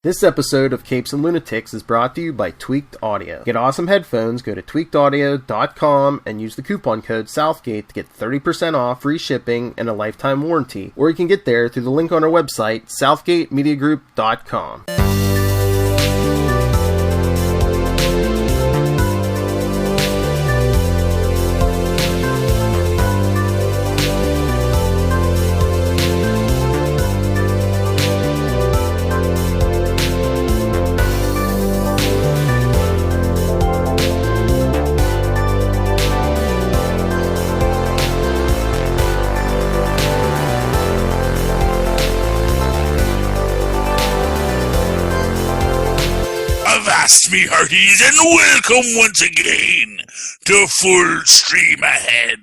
This episode of Capes and Lunatics is brought to you by Tweaked Audio. Get awesome headphones, go to tweakedaudio.com and use the coupon code Southgate to get 30% off, free shipping, and a lifetime warranty. Or you can get there through the link on our website, southgatemediagroup.com. Me hearties, and welcome once again to Full Stream Ahead.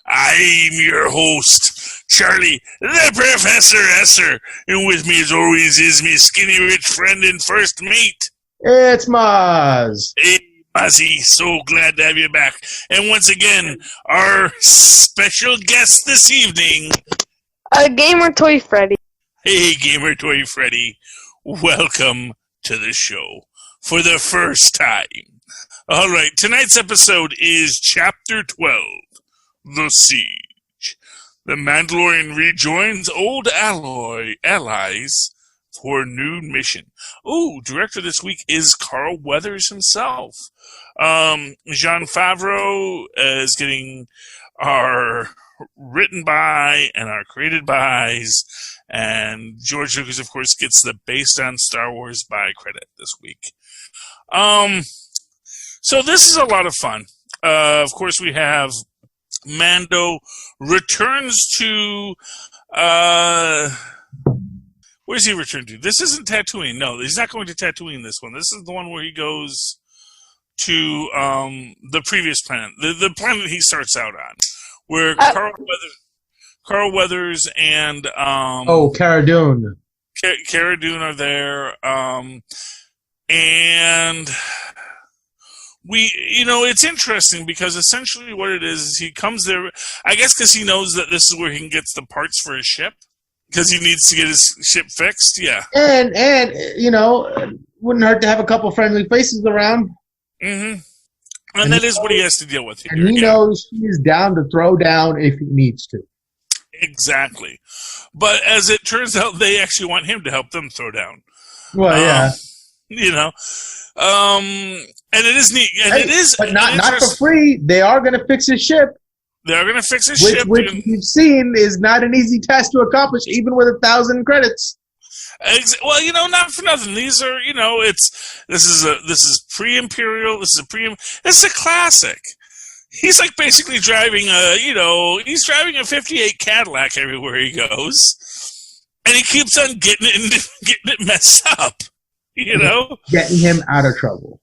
I'm your host, Charlie, the Professor Esser, and with me as always is my skinny rich friend and first mate. It's Mozz. Hey, Mozzie, so glad to have you back. And once again, our special guest this evening, Gamer Toy Freddy. Hey, Gamer Toy Freddy, welcome to the show. For the first time. All right, tonight's episode is Chapter 12, The Siege. The Mandalorian rejoins old allies for a new mission. Ooh, director this week is Carl Weathers himself. Jon Favreau is getting our written by and our created bys, and George Lucas, of course, gets the based on Star Wars by credit this week. So this is a lot of fun. Of course, we have Mando returns to, where's he returned to? This isn't Tatooine. No, he's not going to Tatooine this one. This is the one where he goes to, the previous planet. The planet he starts out on. Where Carl Weathers and, Cara Dune. Cara Dune are there, and it's interesting because essentially what it is he comes there, I guess because he knows that this is where he can get the parts for his ship, because he needs to get his ship fixed, yeah. And wouldn't hurt to have a couple friendly faces around. Mm-hmm. And that is what he has to deal with here. And he knows he's down to throw down if he needs to. Exactly. But as it turns out, they actually want him to help them throw down. Well, yeah. And it is neat. And it is, but not for free. They are going to fix his ship. They are going to fix his ship. Which we've seen is not an easy task to accomplish, even with 1,000 credits. Well, not for nothing. These are, this is pre-imperial. This is a classic. He's like basically driving he's driving a 58 Cadillac everywhere he goes, and he keeps on getting it messed up. Getting him out of trouble.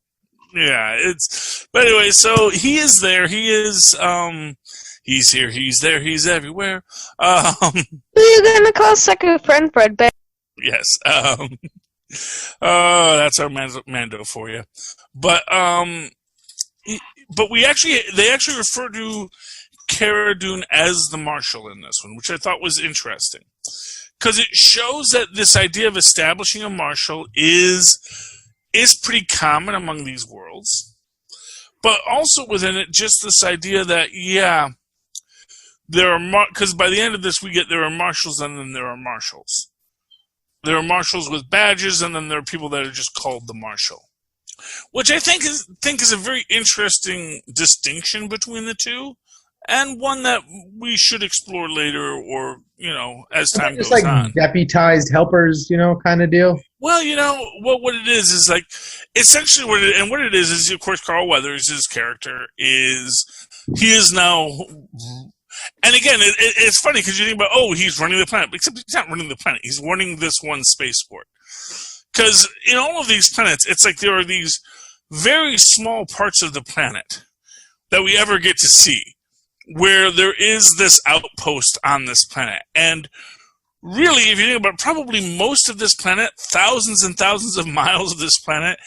Yeah, but anyway, so he is there. He is, he's here, he's there, he's everywhere. Who are you gonna call second friend, Fred? Yes. That's our Mando for you. But they actually refer to Cara Dune as the Marshal in this one, which I thought was interesting. Because it shows that this idea of establishing a Marshal is pretty common among these worlds. But also within it, just this idea that, yeah, there are, because by the end of this there are Marshals and then there are Marshals. There are Marshals with badges, and then there are people that are just called the Marshal. Which I think is a very interesting distinction between the two, and one that we should explore later, or as time goes on. It's like deputized helpers, kind of deal. Well, what it is like essentially what it is of course Carl Weathers' character is he is now. And again, it's funny because you think about, he's running the planet, except he's not running the planet. He's running this one spaceport. Because in all of these planets, it's like there are these very small parts of the planet that we ever get to see, where there is this outpost on this planet. And really, if you think about it, probably most of this planet, thousands and thousands of miles of this planet,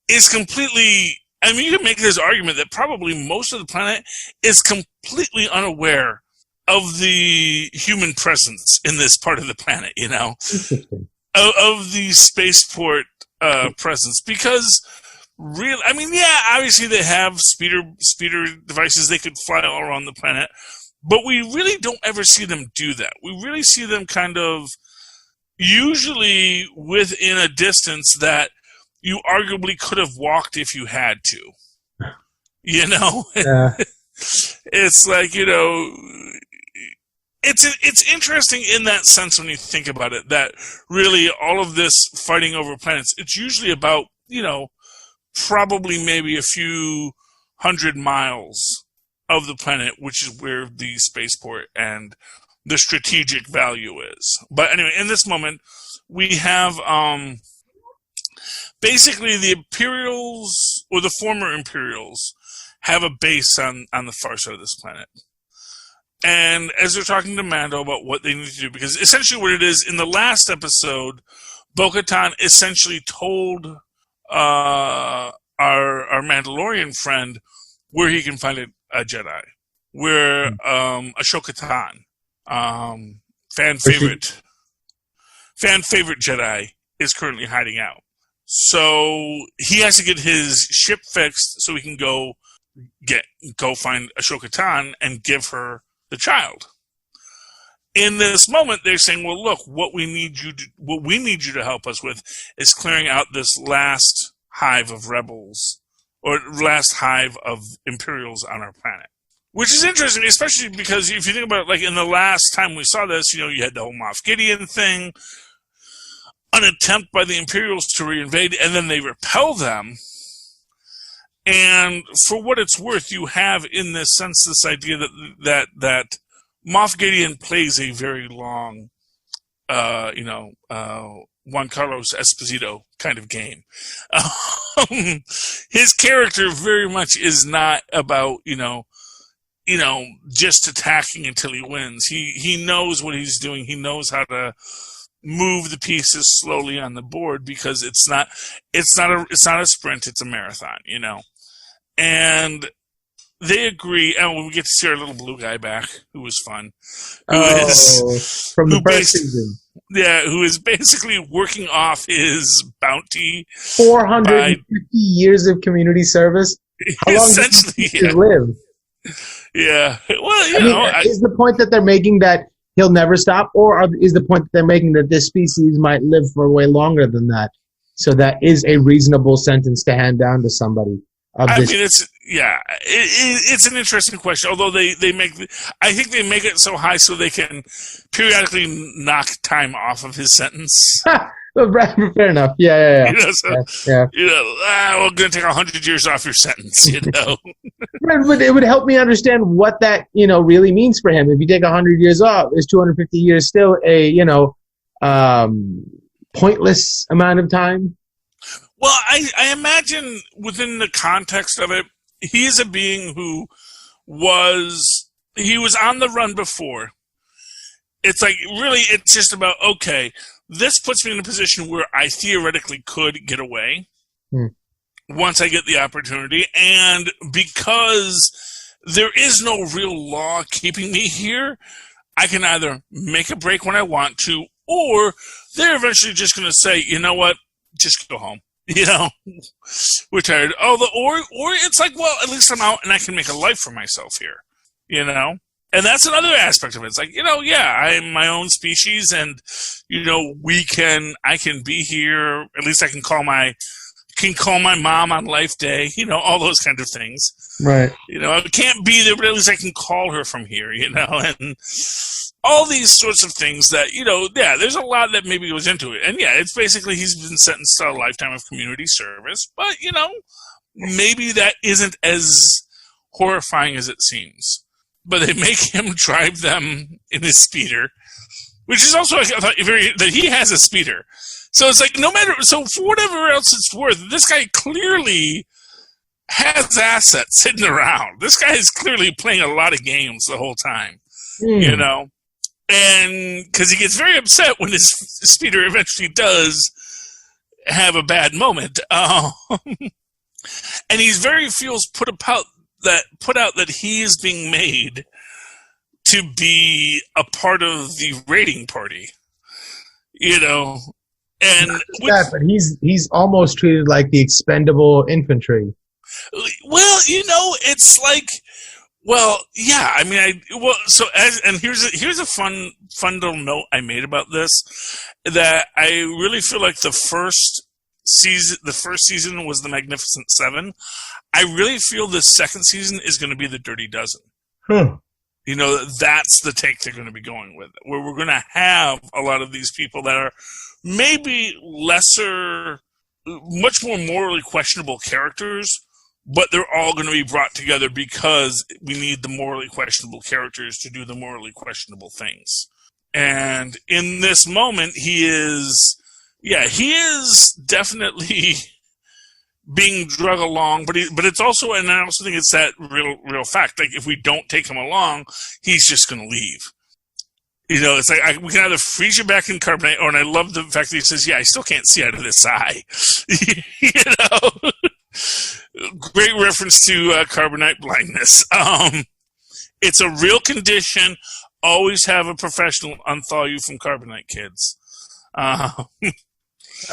is completely... I mean, you can make this argument that probably most of the planet is completely unaware of the human presence in this part of the planet, Interesting. of the spaceport presence, because really, I mean, yeah, obviously they have speeder devices, they could fly all around the planet, but we really don't ever see them do that. We really see them kind of usually within a distance that you arguably could have walked if you had to. You know? Yeah. It's like, you know, it's interesting in that sense when you think about it, that really all of this fighting over planets, it's usually about, you know, probably maybe a few 100 miles of the planet, which is where the spaceport and the strategic value is. But anyway, in this moment, we have basically the Imperials, or the former Imperials, have a base on the far side of this planet. And as they're talking to Mando about what they need to do, because essentially what it is, in the last episode, Bo-Katan essentially told our Mandalorian friend where he can find a Jedi, where Ahsoka Tano, fan favorite Jedi, is currently hiding out. So he has to get his ship fixed so he can go find Ahsoka Tano and give her the child. In this moment, they're saying, "Well, look, what we need you to help us with is clearing out this last hive of rebels, or last hive of Imperials on our planet." Which is interesting, especially because if you think about it, like in the last time we saw this, you know, you had the whole Moff Gideon thing, an attempt by the Imperials to reinvade, and then they repel them. And for what it's worth, you have in this sense this idea that Moff Gideon plays a very long, Juan Carlos Esposito kind of game. His character very much is not about, just attacking until he wins. He knows what he's doing. He knows how to move the pieces slowly on the board, because it's not a sprint, it's a marathon, you know. And they agree, and we get to see our little blue guy back, who was fun. From the first season. Yeah, who is basically working off his bounty. 450 years of community service. How long does he live? Yeah. Well, is the point that they're making that he'll never stop, or is the point that they're making that this species might live for way longer than that? So that is a reasonable sentence to hand down to somebody. It's an interesting question. Although I think they make it so high so they can periodically knock time off of his sentence. Fair enough. Yeah. We're going to take 100 years off your sentence. You know, but it would help me understand what that really means for him. If you take 100 years off, is 250 years still a pointless amount of time? Well, I imagine within the context of it, he is a being who was on the run before. It's like, really, it's just about, okay, this puts me in a position where I theoretically could get away once I get the opportunity. And because there is no real law keeping me here, I can either make a break when I want to, or they're eventually just going to say, you know what, just go home. We're tired. Or it's like, well, at least I'm out and I can make a life for myself here, And that's another aspect of it. It's like, I'm my own species, and, I can be here. At least I can call my mom on Life Day, all those kind of things. Right. I can't be there, but at least I can call her from here, and all these sorts of things that, there's a lot that maybe goes into it. And it's basically he's been sentenced to a lifetime of community service. But, maybe that isn't as horrifying as it seems. But they make him drive them in his speeder, which is also, I thought, that he has a speeder. So it's like, for whatever else it's worth, this guy clearly has assets hidden around. This guy is clearly playing a lot of games the whole time, And because he gets very upset when his speeder eventually does have a bad moment. And he's feels put out that he is being made to be a part of the raiding party. And but he's almost treated like the expendable infantry. Well, it's like, well, yeah. I mean, here's a fun little note I made about this, that I really feel like the first season was the Magnificent Seven. I really feel the second season is going to be the Dirty Dozen. That's the take they're going to be going with, where we're going to have a lot of these people that are maybe lesser, much more morally questionable characters, but they're all going to be brought together because we need the morally questionable characters to do the morally questionable things. And in this moment, he is definitely being drug along, but it's also, and I also think it's that real fact. Like, if we don't take him along, he's just going to leave. It's like we can either freeze you back in carbonite, and I love the fact that he says, "Yeah, I still can't see out of this eye." Great reference to carbonite blindness. It's a real condition. Always have a professional unthaw you from carbonite, kids.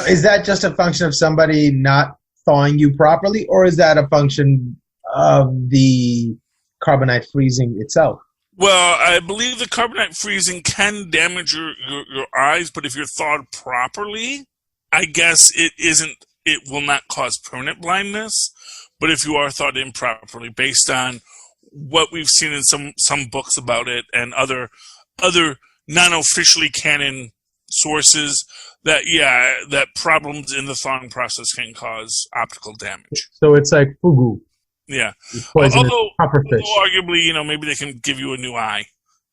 Is that just a function of somebody not thawing you properly, or is that a function of the carbonite freezing itself? Well, I believe the carbonite freezing can damage your eyes, but if you're thawed properly, I guess it will not cause permanent blindness. But if you are thawed improperly, based on what we've seen in some books about it and other non-officially canon sources, that problems in the thawing process can cause optical damage. So it's like fugu. Yeah. Although arguably, maybe they can give you a new eye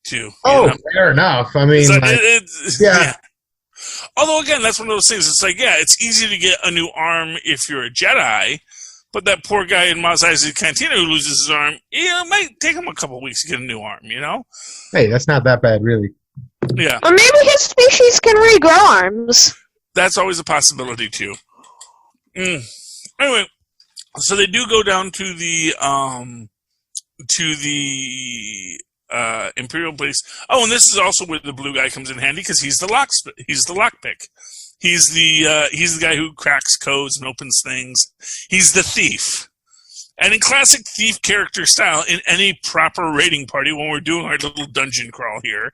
too. Fair enough. I mean, yeah. Although again, that's one of those things. It's like, it's easy to get a new arm if you're a Jedi, but that poor guy in Mos Eisley Cantina who loses his arm, it might take him a couple of weeks to get a new arm. Hey, that's not that bad, really. Yeah. Or maybe his species can regrow arms. That's always a possibility too. Anyway, so they do go down to the Imperial base. Oh, and this is also where the blue guy comes in handy, because he's the lockpick. He's the guy who cracks codes and opens things. He's the thief. And in classic thief character style, in any proper raiding party, when we're doing our little dungeon crawl here,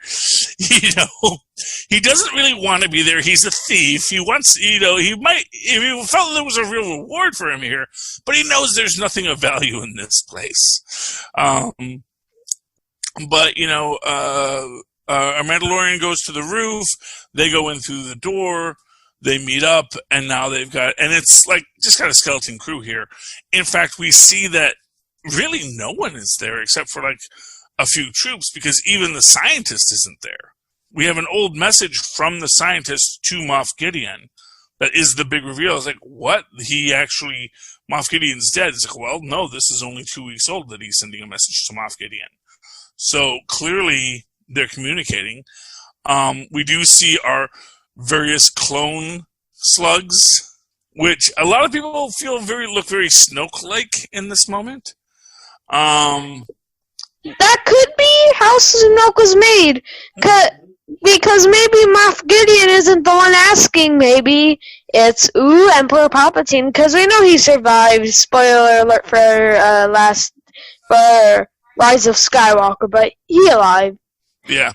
he doesn't really want to be there. He's a thief. He wants, he might, if he felt there was a real reward for him here, but he knows there's nothing of value in this place. But, our Mandalorian goes to the roof. They go in through the door. They meet up, and now and it's like just got a skeleton crew here. In fact, we see that really no one is there except for like a few troops, because even the scientist isn't there. We have an old message from the scientist to Moff Gideon that is the big reveal. It's like, what? Moff Gideon's dead. It's like, well, no, this is only 2 weeks old that he's sending a message to Moff Gideon. So clearly they're communicating. We do see our various clone slugs, which a lot of people feel look very Snoke-like in this moment. That could be how Snoke was made, because maybe Moff Gideon isn't the one asking. Maybe it's Emperor Palpatine, because we know he survived. Spoiler alert for Rise of Skywalker, but he alive. Yeah.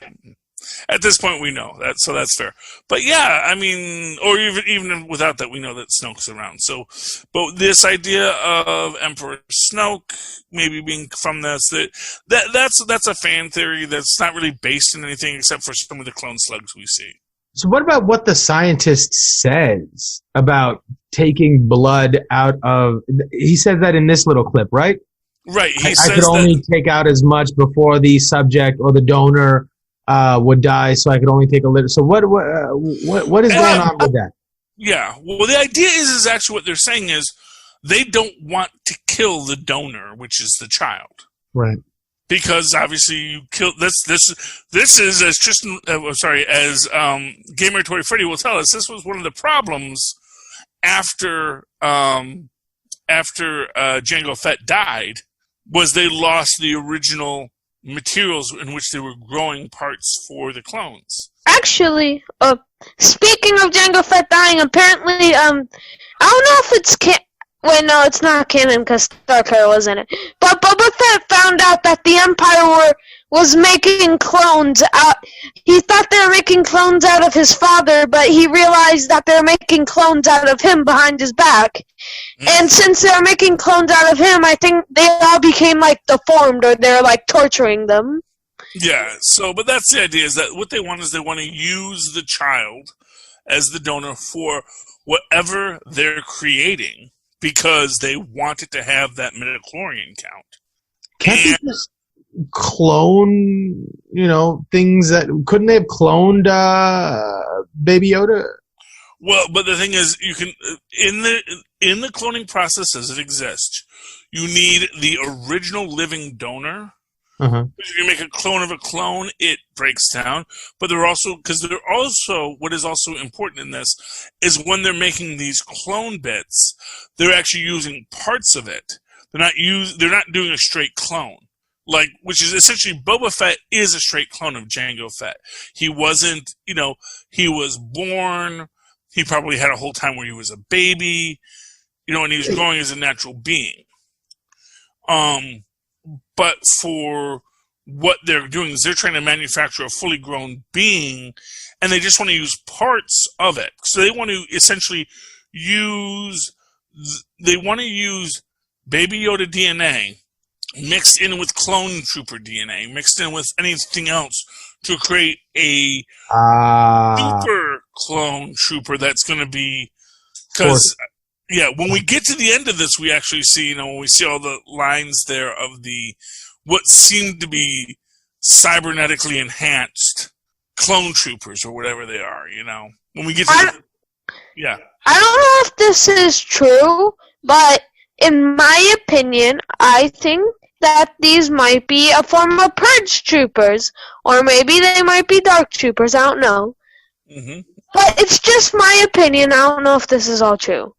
At this point, we know that, so that's fair. But yeah, I mean, or even without that, we know that Snoke's around. So, but this idea of Emperor Snoke maybe being from that's a fan theory that's not really based in anything except for some of the clone slugs we see. So, what about what the scientist says about taking blood out of? He said that in this little clip, right? Right. I could only take out as much before the subject or the donor would die, so I could only take a little. So what is going on with that? Yeah, well, the idea is actually what they're saying is they don't want to kill the donor, which is the child, right? Because obviously you kill this is as Tristan, as Gamer Toy Freddy will tell us. This was one of the problems after Jango Fett died, was they lost the original materials in which they were growing parts for the clones. Actually, speaking of Jango Fett dying, apparently, I don't know if it's wait, no, it's not canon because Starkiller was in it. But Boba Fett found out that the Empire was making clones out. He thought they were making clones out of his father, but he realized that they were making clones out of him behind his back. And since they were making clones out of him, I think they all became like deformed, or they're like torturing them. Yeah, but that's the idea, is that what they want is they want to use the child as the donor for whatever they're creating, because they want it to have that midichlorian count. Can't they just clone, things that... Couldn't they have cloned Baby Yoda? Well, but the thing is, you can... In the cloning process as it exists, you need the original living donor. Uh-huh. If you make a clone of a clone, it breaks down. But what is also important in this is when they're making these clone bits, they're actually using parts of it. They're not doing a straight clone. Which is essentially, Boba Fett is a straight clone of Jango Fett. He wasn't, he was born, he probably had a whole time where he was a baby, and he was growing as a natural being. But for what they're doing is they're trying to manufacture a fully grown being, and they just want to use parts of it. So they want to essentially use Baby Yoda DNA mixed in with clone trooper DNA, mixed in with anything else to create a super clone trooper that's going to be... Because... Yeah, when we get to the end of this, we actually see, when we see all the lines there of what seemed to be cybernetically enhanced clone troopers or whatever they are, When we get to yeah. I don't know if this is true, but in my opinion, I think that these might be a form of purge troopers, or maybe they might be dark troopers, I don't know. Mm-hmm. But it's just my opinion, I don't know if this is all true.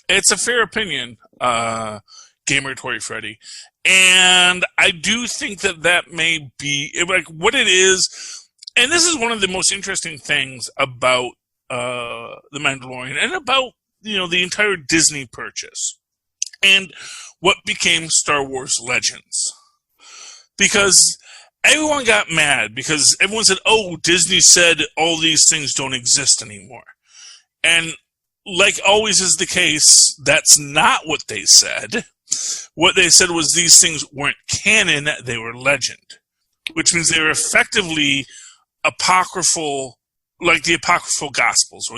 It's a fair opinion, Gamer Toy Freddy. And I do think that may be, what it is, and this is one of the most interesting things about The Mandalorian, and about, the entire Disney purchase, and what became Star Wars Legends. Because everyone got mad, because everyone said, Disney said all these things don't exist anymore. And like always is the case, that's not what they said. What they said was these things weren't canon, they were legend. Which means they were effectively apocryphal, like the apocryphal Gospels, or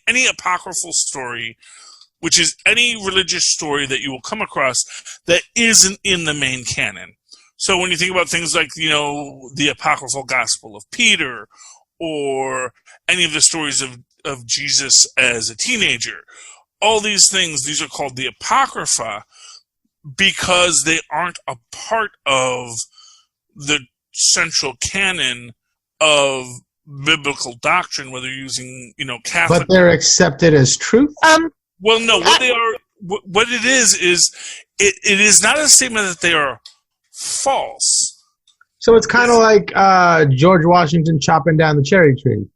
any apocryphal story, which is any religious story that you will come across that isn't in the main canon. So when you think about things like, the apocryphal Gospel of Peter, or any of the stories of Jesus as a teenager. All these things, these are called the Apocrypha because they aren't a part of the central canon of biblical doctrine, whether you're using, Catholic... But they're accepted as truth? Well, no, what they are... What it is it is not a statement that they are false. So it's kind of like George Washington chopping down the cherry tree.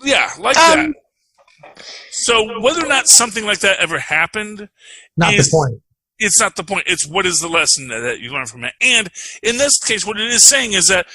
Yeah, like that. So whether or not something like that ever happened, the point. It's not the point. It's what is the lesson that you learn from it. And in this case, what it is saying is that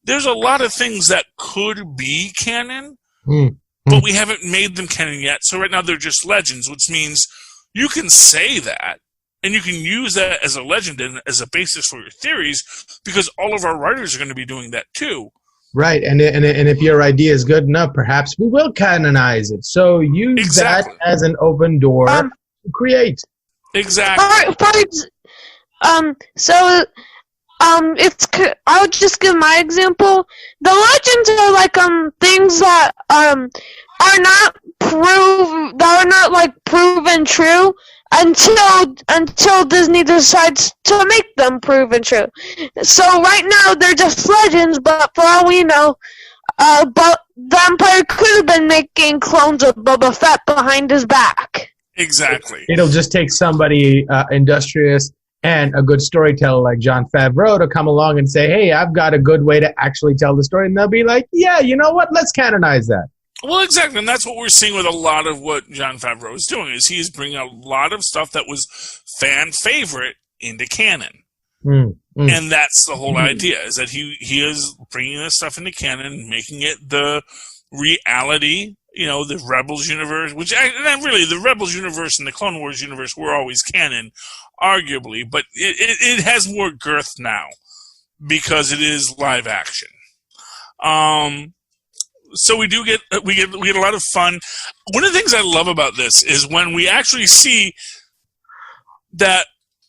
there's a lot of things that could be canon, but we haven't made them canon yet. So right now they're just legends, which means you can say that, and you can use that as a legend and as a basis for your theories, because all of our writers are going to be doing that too. Right, and if your idea is good enough, perhaps we will canonize it. So use that as an open door to create. Exactly. I'll just give my example. The legends are like things that are not proven true until Disney decides to make them proven true. So right now they're just legends, but for all we know, but the Empire could have been making clones of Boba Fett behind his back. Exactly. It'll just take somebody industrious and a good storyteller like Jon Favreau to come along and say, hey, I've got a good way to actually tell the story. And they'll be like, yeah, you know what? Let's canonize that. Well, exactly. And that's what we're seeing with a lot of what Jon Favreau is doing, is he's bringing a lot of stuff that was fan favorite into canon. And that's the whole idea, is that he is bringing this stuff into canon, making it the reality, the Rebels universe, and really the Rebels universe and the Clone Wars universe were always canon, arguably, but it has more girth now because it is live action. So we get a lot of fun. One of the things I love about this is when we actually see that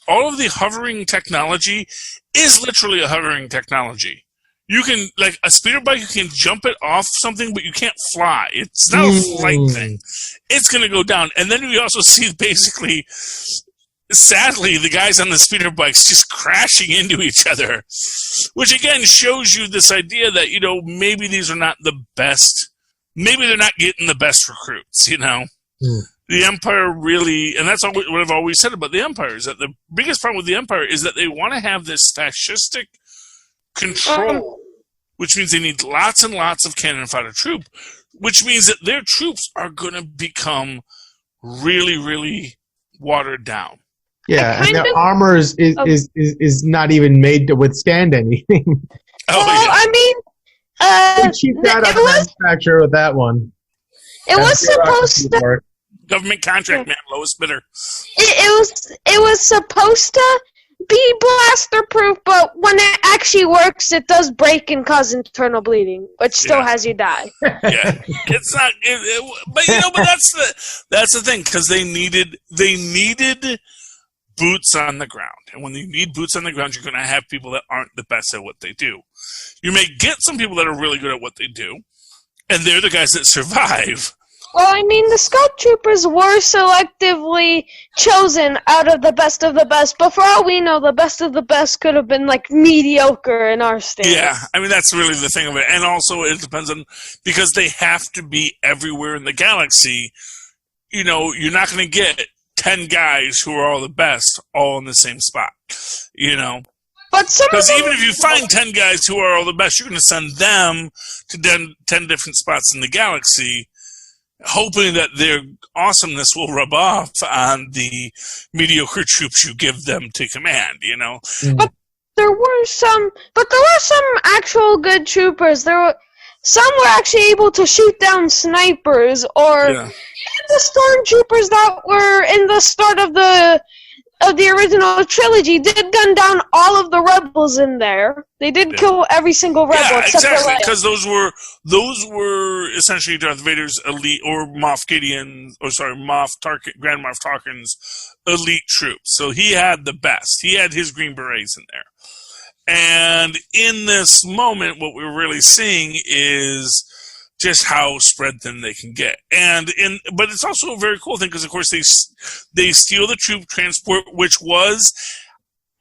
all of the hovering technology is literally a hovering technology. You can, like a speeder bike, you can jump it off something, but you can't fly. It's not a flight thing. It's going to go down. And then we also see basically, sadly, the guys on the speeder bikes just crashing into each other, which again shows you this idea that, maybe these are not the best. Maybe they're not getting the best recruits, The Empire really, and that's what I've always said about the Empire, is that the biggest problem with the Empire is that they want to have this fascistic control, which means they need lots and lots of cannon fodder troop, which means that their troops are going to become really, really watered down. Yeah, and their armor is not even made to withstand anything. We cheaped out on the manufacturer with that one. It was supposed to. Government contract, man, lowest bidder. It was supposed to be blaster proof, but when it actually works, it does break and cause internal bleeding, which still has you die. Yeah, it's not. But that's the thing, because they needed boots on the ground, and when you need boots on the ground, you're going to have people that aren't the best at what they do. You may get some people that are really good at what they do, and they're the guys that survive. Well, the Scout Troopers were selectively chosen out of the best, but for all we know, the best of the best could have been, mediocre in our standards. Yeah, that's really the thing of it. And also, it depends on, because they have to be everywhere in the galaxy, you're not going to get 10 guys who are all the best all in the same spot, But because even if you find 10 guys who are all the best, you're going to send them to 10 different spots in the galaxy, hoping that their awesomeness will rub off on the mediocre troops you give them to command, But there were some actual good troopers. Some were actually able to shoot down snipers, or the stormtroopers that were in the start of the original trilogy did gun down all of the rebels in there. They did kill every single rebel except for Leia. Because those were essentially Darth Vader's elite, or Grand Moff Tarkin's elite troops. So he had the best. He had his Green Berets in there. And in this moment, what we're really seeing is just how spread thin they can get. But it's also a very cool thing, because of course they steal the troop transport, which was,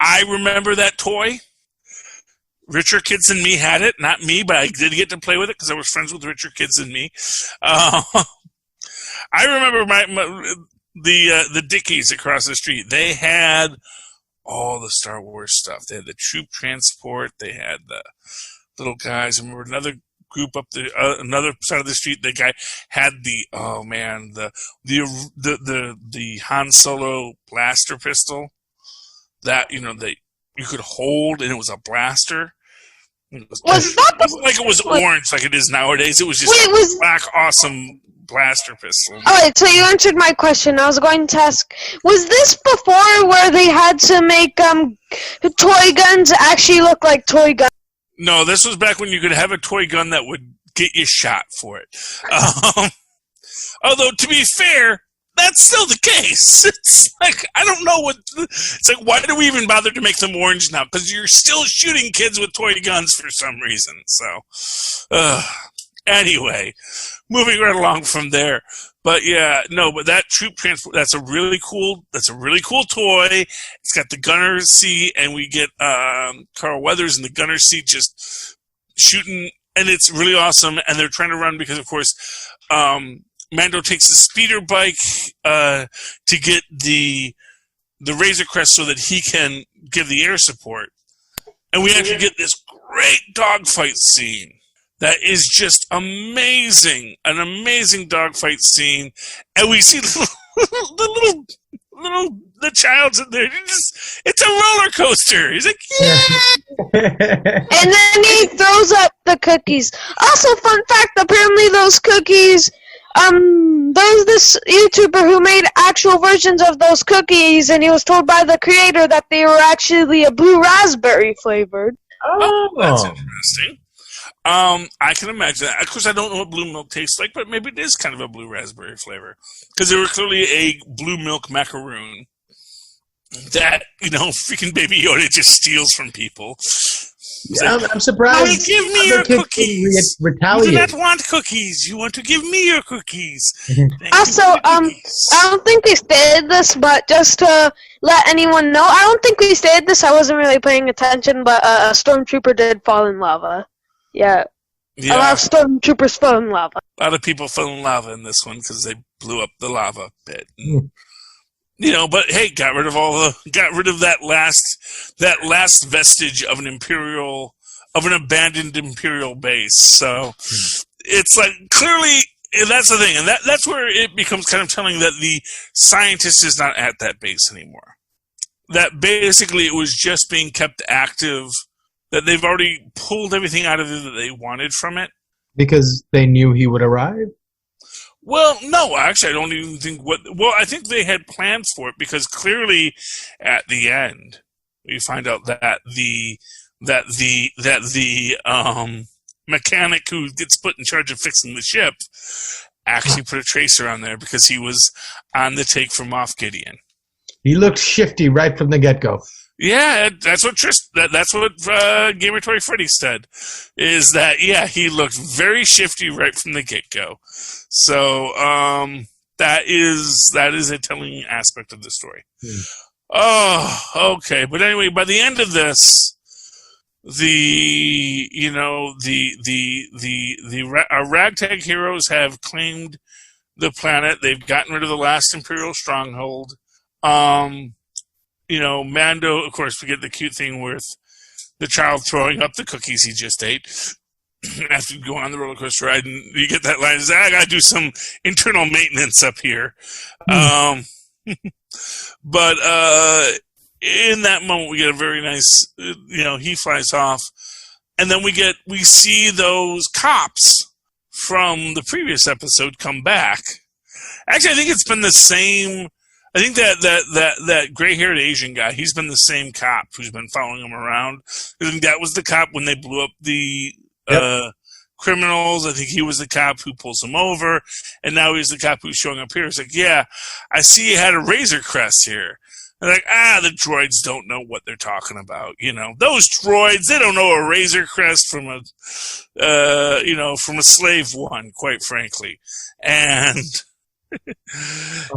I remember that toy. Richer kids than me had it, not me, but I did get to play with it because I was friends with richer kids than me. I remember the Dickies across the street. They had all the Star Wars stuff. They had the troop transport. They had the little guys. I remember another group up the another side of the street. The guy had the Han Solo blaster pistol that that you could hold, and it was a blaster. It wasn't like it was orange like it is nowadays. It was just a black, awesome blaster pistol. Alright, so you answered my question. I was going to ask, was this before where they had to make toy guns actually look like toy guns? No, this was back when you could have a toy gun that would get you shot for it. Although, to be fair, that's still the case. It's like, I don't know it's like, why do we even bother to make them orange now? Because you're still shooting kids with toy guns for some reason. So, anyway, moving right along from there. But but that troop transport, that's a really cool toy. It's got the gunner's seat, and we get Carl Weathers in the gunner's seat just shooting, and it's really awesome. And they're trying to run because, of course, Mando takes the speeder bike to get the the Razor Crest so that he can give the air support. And we actually get this great dogfight scene that is just amazing. An amazing dogfight scene. And we see the child's in there. It's a roller coaster. He's like, yeah! And then he throws up the cookies. Also, fun fact, apparently those cookies, there's this YouTuber who made actual versions of those cookies, and he was told by the creator that they were actually a blue raspberry flavored. Oh, that's interesting. I can imagine that. Of course, I don't know what blue milk tastes like, but maybe it is kind of a blue raspberry flavor. Because they were clearly a blue milk macaroon that, freaking Baby Yoda just steals from people. Yeah, I'm surprised. Give me your cookies. You do not Retaliate. want cookies. You want to give me your cookies. Also, I don't think we stated this, but just to let anyone know, I don't think we stated this. I wasn't really paying attention, but a stormtrooper did fall in lava. Yeah. A lot of stormtroopers fell in lava. A lot of people fell in lava in this one because they blew up the lava pit. But hey, got rid of that last vestige of an abandoned Imperial base. So it's like clearly that's the thing, and that's where it becomes kind of telling that the scientist is not at that base anymore. That basically it was just being kept active. That they've already pulled everything out of it that they wanted from it. Because they knew he would arrive? Well, no, actually, I don't even think I think they had plans for it because clearly, at the end, we find out that the mechanic who gets put in charge of fixing the ship actually put a tracer on there because he was on the take for Moff Gideon. He looked shifty right from the get-go. Yeah, that's what Gamer Toy Freddy said. Is that he looked very shifty right from the get go. So that is a telling aspect of the story. Oh, okay. But anyway, by the end of this, our ragtag heroes have claimed the planet. They've gotten rid of the last Imperial stronghold. Mando, of course, we get the cute thing with the child throwing up the cookies he just ate after going on the roller coaster ride, and you get that line, I gotta do some internal maintenance up here. But in that moment, we get a very nice, he flies off, and then we see those cops from the previous episode come back. Actually, I think it's been the same. I think that gray-haired Asian guy, he's been the same cop who's been following him around. I think that was the cop when they blew up the criminals. I think he was the cop who pulls them over, and now he's the cop who's showing up here. It's like, yeah, I see you had a Razor Crest here. They're like, the droids don't know what they're talking about. Those droids, they don't know a Razor Crest from a slave one, quite frankly. And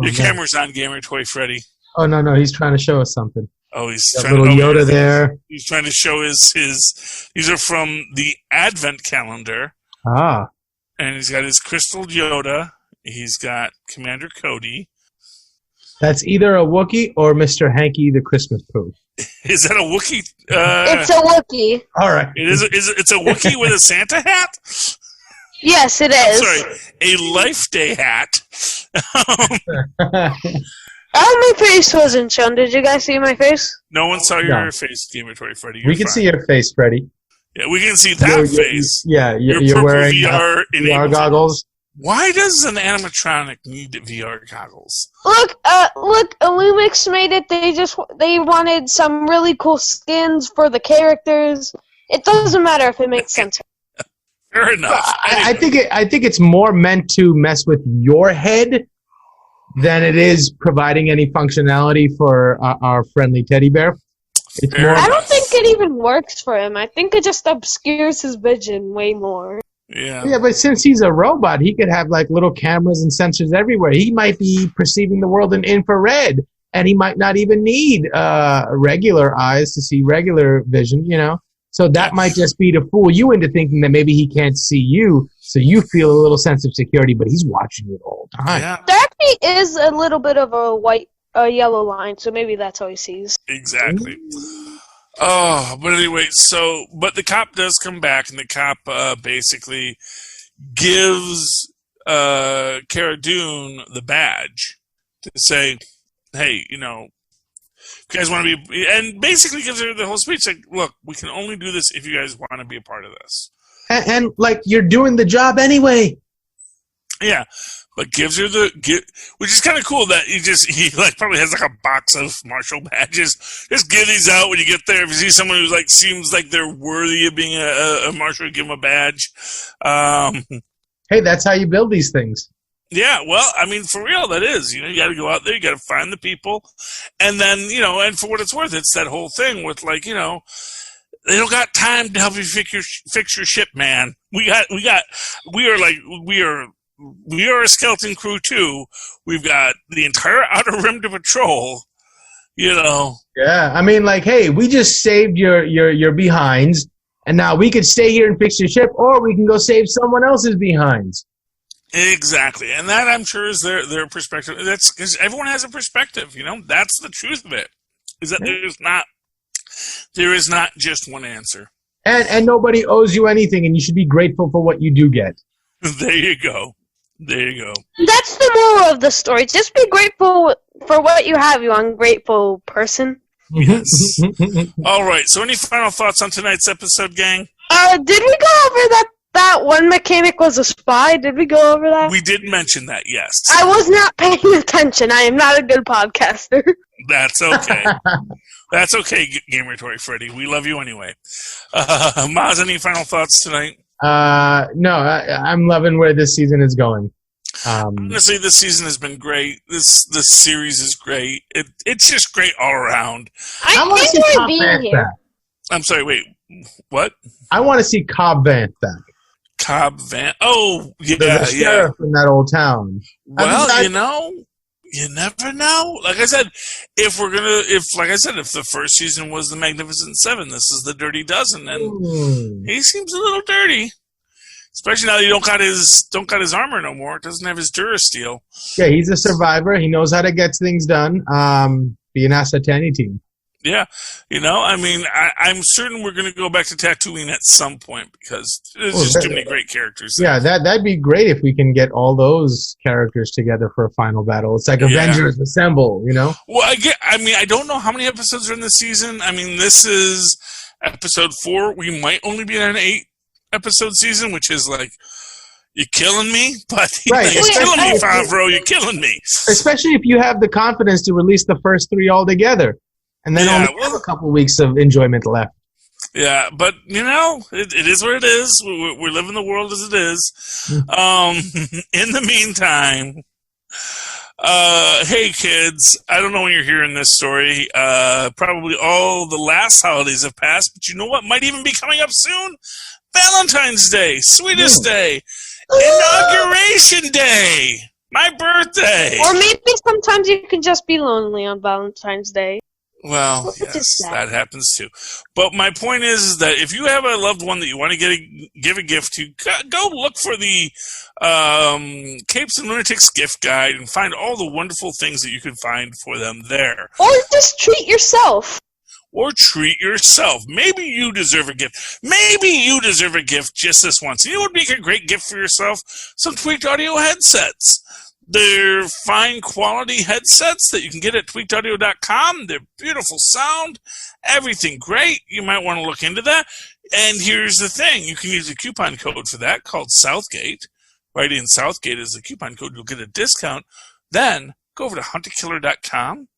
your camera's on, Gamer Toy Freddy. Oh, no, he's trying to show us something. Oh, he's got trying a little to Yoda there. He's trying to show his. These are from the Advent calendar. Ah. And he's got his crystal Yoda. He's got Commander Cody. That's either a Wookiee or Mr. Hanky the Christmas Pooh. Is that a Wookiee? It's a Wookiee. All right. It's a Wookiee with a Santa hat? Yes, it is. Sorry, a Life Day hat. My face wasn't shown. Did you guys see my face? No one saw your face, Gamer Toy Freddy. We can see your face, Freddy. Yeah, we can see that face. You're wearing VR goggles. Why does an animatronic need VR goggles? Look, Lumix made it. They wanted some really cool skins for the characters. It doesn't matter if it makes sense. Fair enough. Anyway. I think it's more meant to mess with your head than it is providing any functionality for our friendly teddy bear. I don't think it even works for him. I think it just obscures his vision way more. Yeah, but since he's a robot, he could have like little cameras and sensors everywhere. He might be perceiving the world in infrared, and he might not even need regular eyes to see regular vision, So that might just be to fool you into thinking that maybe he can't see you, so you feel a little sense of security, but he's watching you the whole time. Yeah. There actually is a little bit of a white a yellow line, so maybe that's all he sees. Exactly. Oh, but anyway, but the cop does come back, and the cop basically gives Cara Dune the badge to say, hey, you know, if you guys want to be, and basically gives her the whole speech like, look, we can only do this if you guys want to be a part of this. And like, you're doing the job anyway. Yeah, but gives her which is kind of cool that he like probably has like a box of marshal badges. Just give these out when you get there. If you see someone who's like seems like they're worthy of being a marshal, give them a badge. Hey, that's how you build these things. Yeah, well, I mean, for real, that is. You know, you got to go out there, you got to find the people, and then, you know, and for what it's worth, it's that whole thing with like, you know, they don't got time to help you fix your ship, man. We are a skeleton crew too. We've got the entire outer rim to patrol. You know. Yeah, I mean, like, hey, we just saved your behinds, and now we could stay here and fix your ship, or we can go save someone else's behinds. Exactly, and that I'm sure is their perspective. That's because everyone has a perspective. You know, that's the truth of it. Is that there is not just one answer. And nobody owes you anything, and you should be grateful for what you do get. There you go. There you go. That's the moral of the story. Just be grateful for what you have, you ungrateful person. Yes. All right. So, any final thoughts on tonight's episode, gang? Did we go over that one mechanic was a spy? Did we go over that? We did mention that, yes. I was not paying attention. I am not a good podcaster. That's okay. That's okay, Gamer Toy Freddy. We love you anyway. Mozz, any final thoughts tonight? No, I'm loving where this season is going. Honestly, this season has been great. This series is great. It's just great all around. I want to see Cobb Vanth back. I'm sorry, wait, what? I want to see Cobb Vanth back. Cobb Vanth. Oh, yeah, the sheriff in that old town. Well, you know, you never know. Like I said, if the first season was the Magnificent Seven, this is the Dirty Dozen, and he seems a little dirty. Especially now that he don't got his armor no more. It doesn't have his Durasteel. Yeah, he's a survivor. He knows how to get things done. Be an asset to any team. Yeah, you know, I mean, I'm certain we're going to go back to Tatooine at some point because there's just too many great characters there. Yeah, that'd be great if we can get all those characters together for a final battle. It's like Avengers Assemble, you know? Well, I don't know how many episodes are in this season. I mean, this is episode 4. We might only be in an 8-episode season, which is like, you're killing me, but right. You're killing me, Favreau. You're killing me. Especially if you have the confidence to release the first 3 all together. And then only have a couple weeks of enjoyment left. Yeah, but, you know, it is what it is. We live in the world as it is. In the meantime, hey, kids, I don't know when you're hearing this story. Probably all the last holidays have passed, but you know what might even be coming up soon? Valentine's Day, sweetest day, Inauguration Day, my birthday. Or maybe sometimes you can just be lonely on Valentine's Day. Well, yes, that happens too. But my point is that if you have a loved one that you want to give a gift to, go look for the Capes and Lunatics gift guide and find all the wonderful things that you can find for them there. Or just treat yourself. Maybe you deserve a gift. Maybe you deserve a gift just this once. You know what would make a great gift for yourself? Some Tweaked Audio headsets. They're fine quality headsets that you can get at tweakedaudio.com. They're beautiful sound, everything great. You might want to look into that. And here's the thing. You can use a coupon code for that called Southgate. Write in Southgate as the coupon code. You'll get a discount. Then go over to hunterkiller.com.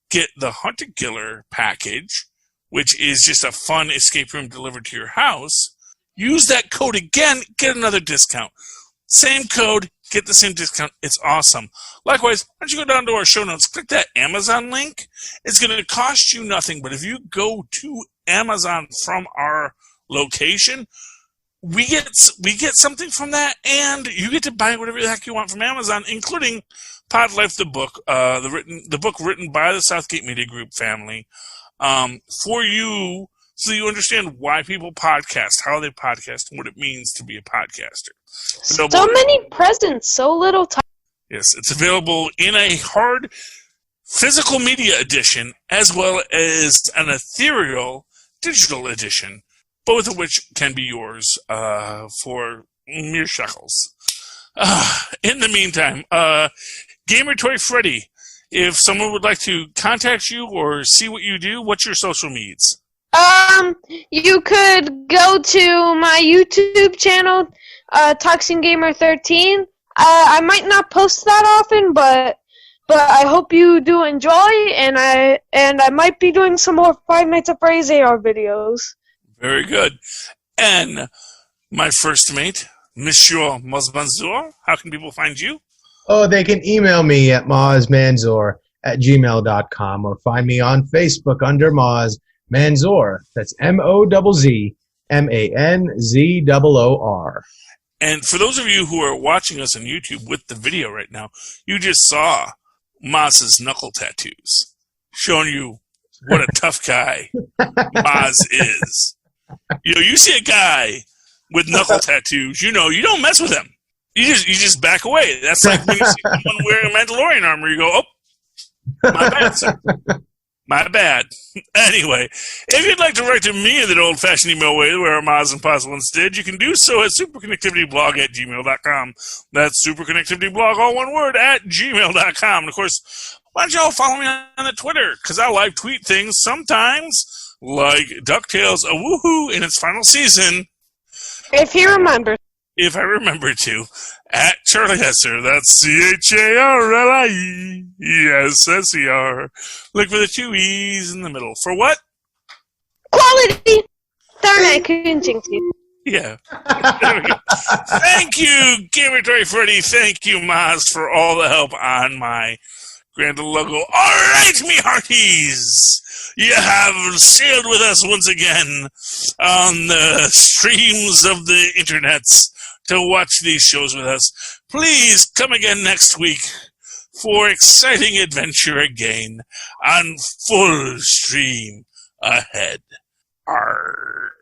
Get the Hunter Killer package, which is just a fun escape room delivered to your house. Use that code again. Get another discount. Same code. Get the same discount. It's awesome. Likewise, why don't you go down to our show notes, click that Amazon link. It's going to cost you nothing, but if you go to Amazon from our location, we get something from that, and you get to buy whatever the heck you want from Amazon, including Pod Life, the book, the book written by the Southgate Media Group family, for you, so you understand why people podcast, how they podcast, and what it means to be a podcaster. So many presents, so little time. Yes, it's available in a hard physical media edition as well as an ethereal digital edition, both of which can be yours for mere shekels. In the meantime, Gamer Toy Freddy, if someone would like to contact you or see what you do, what's your social medias? You could go to my YouTube channel, Toxin Gamer 13. I might not post that often, but I hope you do enjoy, and I might be doing some more Five Nights at Freddy's AR videos. Very good. And my first mate, Monsieur Mozz, how can people find you? Oh, they can email me at mozzmanzor@gmail.com or find me on Facebook under Mozz Manzor. That's MOZZMANZOOR. And for those of you who are watching us on YouTube with the video right now, you just saw Mozz's knuckle tattoos, showing you what a tough guy Mozz is. You see a guy with knuckle tattoos, you don't mess with him. You just back away. That's like when you see someone wearing Mandalorian armor, you go, oh, my bad, sir. My bad. Anyway, if you'd like to write to me in that old-fashioned email way where Mozz and Poz once did, you can do so at superconnectivityblog@gmail.com. That's superconnectivityblog, all one word, @gmail.com. And, of course, why don't y'all follow me on the Twitter? Because I live tweet things sometimes, like DuckTales, a woohoo in its final season. If he remembers. If I remember to, at Charlie Hesser. That's CHARLIESSER. Look for the 2 E's in the middle. For what? Quality! Darn it, I couldn't jinx you. Yeah. There we go. Thank you, Gamer Toy Freddy. Thank you, Mozz, for all the help on my grand logo. All right, me hearties. You have sailed with us once again on the streams of the internets to watch these shows with us. Please come again next week for exciting adventure again on Full Stream Ahead. Arr.